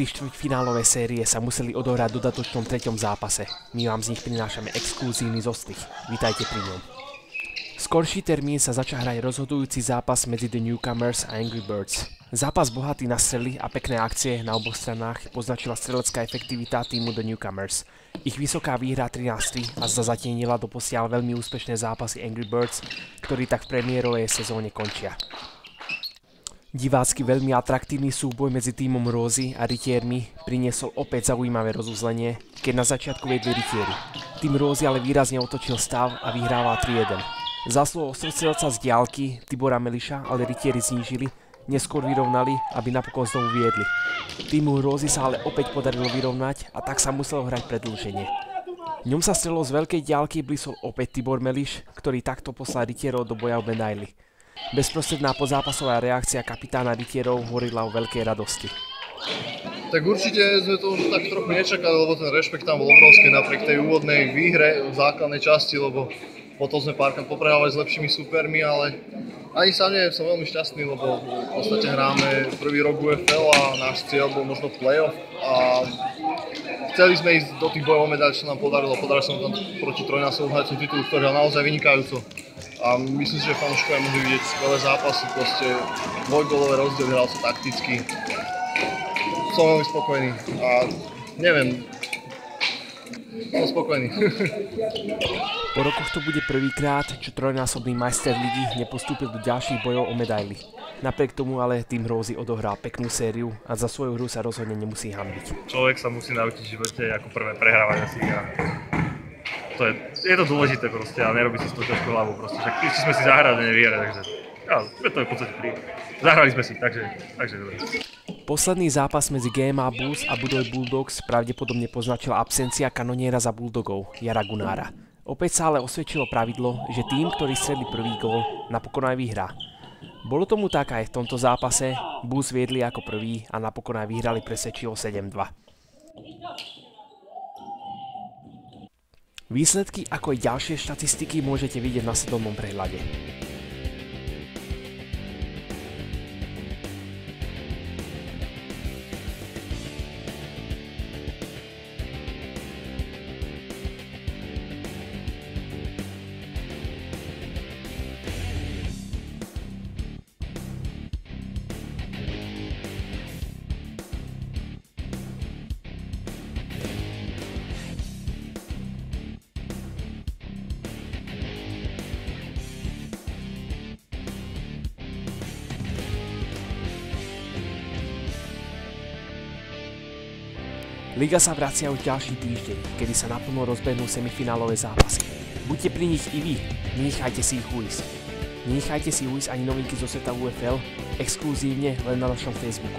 Výhry štvrťfinálové série sa museli odohrať v dodatočnom treťom zápase. My vám z nich prinášame exkluzívny zostrih. Vítajte pri ňom. Skorší termín sa začal hrať rozhodujúci zápas medzi The Newcomers a Angry Birds. Zápas bohatý na strely a pekné akcie na oboch stranách poznačila strelecká efektivita týmu The Newcomers. Ich vysoká výhra 13-3 a zatienila doposiaľ veľmi úspešné zápasy Angry Birds, ktorí tak v premiérovej sezóne končia. Divácky veľmi atraktívny súboj medzi tímom Rózy a Rytiermi priniesol opäť zaujímavé rozuzlenie, keď na začiatku vedli Rytieri. Tým Rózy ale výrazne otočil stav a vyhrával 3-1. Zásluhou ostrostrelca z diaľky Tibora Meliša ale Rytieri znížili, neskôr vyrovnali, aby napokon znovu viedli. Týmu Rózy sa ale opäť podarilo vyrovnať a tak sa muselo hrať predĺženie. V ňom sa strelou z veľkej diaľky blísol opäť Tibor Meliš, ktorý takto poslal Rytierov do boja o medaily. Bezprostredná pozápasová reakcia kapitána Rytierov hovorila o veľkej radosti. Tak určite sme to už tak trochu nečakali, lebo ten rešpekt tam bol obrovský napriek tej úvodnej výhre v základnej časti, lebo potom sme párkrát poprehávali s lepšími supermi, ale ani sám neviem, som veľmi šťastný, lebo v podstate hráme prvý rok UFL a náš cieľ bol možno playoff a chceli sme ísť do tých bojov o medaily, čo nám podarilo. Podarilo sa nám tam proti trojnásobnému hrajúcemu titulu, ktorý hral naozaj vynikajúco. A myslím si, že fanúšikovia mohli vidieť skvelé zápasy, proste dvojgólové rozdiely, hral sa takticky. Som veľmi spokojný a neviem, som spokojný. Po rokoch to bude prvýkrát, čo trojnásobný majster ligy nepostúpil do ďalších bojov o medaily. Napriek tomu ale tým Rózy odohral peknú sériu a za svoju hru sa rozhodne nemusí hanbiť. Človek sa musí naučiť v živote ako prvé prehrávať asi a je to dôležité proste a nerobí si z toho ťažkú hlavu proste, však ešte sme si zahrali a nevyhrali, takže to je v podstate zahrali sme si, takže dobre. Posledný zápas medzi GMA Bulls a Budoj Bulldogs pravdepodobne poznačila absencia kanoniera za Bulldogov, Jara Gunára. Opäť sa ale osvedčilo pravidlo, že tým, ktorý stredli prvý gól, napokon aj vyhrá. Bolo tomu tak aj v tomto zápase, Bulls viedli ako prvý a napokon aj vyhrali presvedčivo 7-2. Výsledky ako aj ďalšie štatistiky môžete vidieť v nasledovnom prehľade. Liga sa vracia už ďalší týždeň, kedy sa naplno rozbehnú semifinálové zápasy. Buďte pri nich i vy, nenechajte si ich ujsť. Nenechajte si ujsť ani novinky zo sveta UFL, exkluzívne len na našom Facebooku.